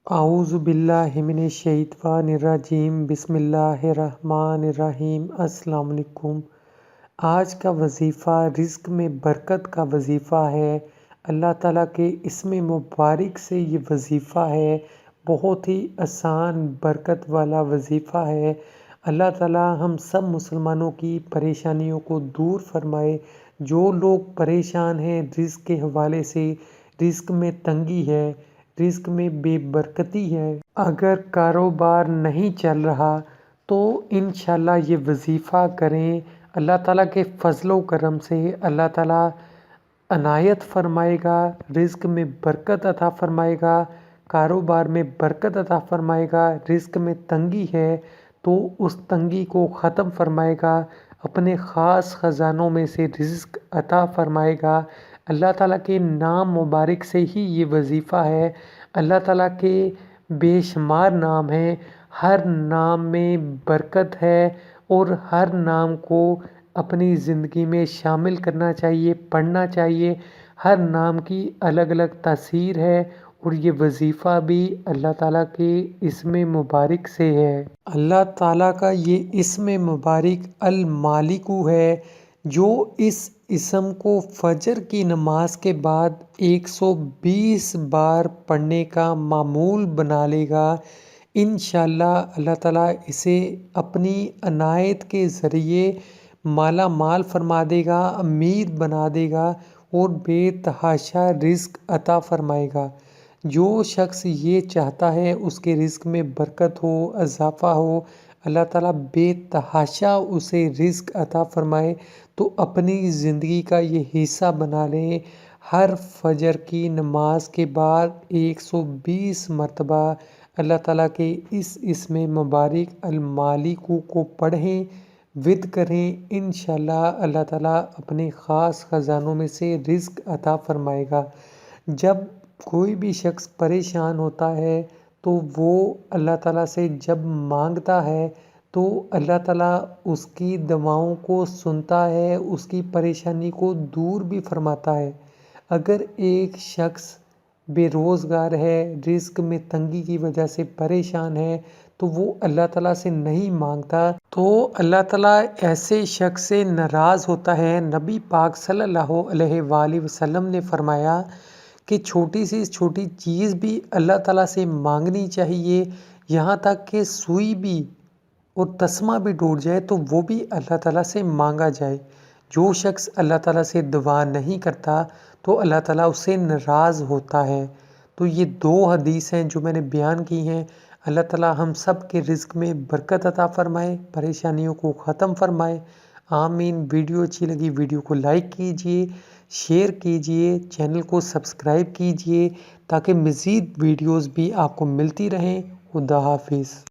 اعوذ باللہ من الشیطان الرجیم بسم اللہ الرحمن الرحیم۔ السلام علیکم۔ آج کا وظیفہ رزق میں برکت کا وظیفہ ہے۔ اللہ تعالیٰ کے اسم مبارک سے یہ وظیفہ ہے، بہت ہی آسان برکت والا وظیفہ ہے۔ اللہ تعالیٰ ہم سب مسلمانوں کی پریشانیوں کو دور فرمائے۔ جو لوگ پریشان ہیں رزق کے حوالے سے، رزق میں تنگی ہے، رزق میں بے برکتی ہے، اگر کاروبار نہیں چل رہا تو انشاءاللہ یہ وظیفہ کریں۔ اللہ تعالیٰ کے فضل و کرم سے اللہ تعالیٰ عنایت فرمائے گا، رزق میں برکت عطا فرمائے گا، کاروبار میں برکت عطا فرمائے گا۔ رزق میں تنگی ہے تو اس تنگی کو ختم فرمائے گا، اپنے خاص خزانوں میں سے رزق عطا فرمائے گا۔ اللہ تعالیٰ کے نام مبارک سے ہی یہ وظیفہ ہے۔ اللہ تعالیٰ کے بے شمار نام ہیں، ہر نام میں برکت ہے اور ہر نام کو اپنی زندگی میں شامل کرنا چاہیے، پڑھنا چاہیے۔ ہر نام کی الگ الگ تاثیر ہے اور یہ وظیفہ بھی اللہ تعالیٰ کے اسم مبارک سے ہے۔ اللہ تعالیٰ کا یہ اسم مبارک المالک ہے، جو اس اسم کو فجر کی نماز کے بعد 120 بار پڑھنے کا معمول بنا لے گا، انشاءاللہ اللہ تعالیٰ اسے اپنی عنایت کے ذریعے مالا مال فرما دے گا، امیر بنا دے گا اور بے تحاشا رزق عطا فرمائے گا۔ جو شخص یہ چاہتا ہے اس کے رزق میں برکت ہو، اضافہ ہو، اللہ تعالیٰ بے تحاشا اسے رزق عطا فرمائے، تو اپنی زندگی کا یہ حصہ بنا لیں۔ ہر فجر کی نماز کے بعد 120 مرتبہ اللہ تعالیٰ کے اس اسم مبارک المالک کو پڑھیں، ورد کریں، انشاءاللہ اللہ تعالیٰ اپنے خاص خزانوں میں سے رزق عطا فرمائے گا۔ جب کوئی بھی شخص پریشان ہوتا ہے تو وہ اللہ تعالیٰ سے جب مانگتا ہے تو اللہ تعالیٰ اس کی دعاؤں کو سنتا ہے، اس کی پریشانی کو دور بھی فرماتا ہے۔ اگر ایک شخص بے روزگار ہے، رزق میں تنگی کی وجہ سے پریشان ہے تو وہ اللہ تعالیٰ سے نہیں مانگتا تو اللہ تعالیٰ ایسے شخص سے ناراض ہوتا ہے۔ نبی پاک صلی اللہ علیہ وآلہ وسلم نے فرمایا کہ چھوٹی سی چھوٹی چیز بھی اللہ تعالیٰ سے مانگنی چاہیے، یہاں تک کہ سوئی بھی اور تسمہ بھی ٹوٹ جائے تو وہ بھی اللہ تعالیٰ سے مانگا جائے۔ جو شخص اللہ تعالیٰ سے دعا نہیں کرتا تو اللہ تعالیٰ اس سے ناراض ہوتا ہے۔ تو یہ دو حدیث ہیں جو میں نے بیان کی ہیں۔ اللہ تعالیٰ ہم سب کے رزق میں برکت عطا فرمائے، پریشانیوں کو ختم فرمائے، آمین۔ ویڈیو اچھی لگی ویڈیو کو لائک کیجئے، شیئر کیجئے، چینل کو سبسکرائب کیجئے تاکہ مزید ویڈیوز بھی آپ کو ملتی رہیں۔ خدا حافظ۔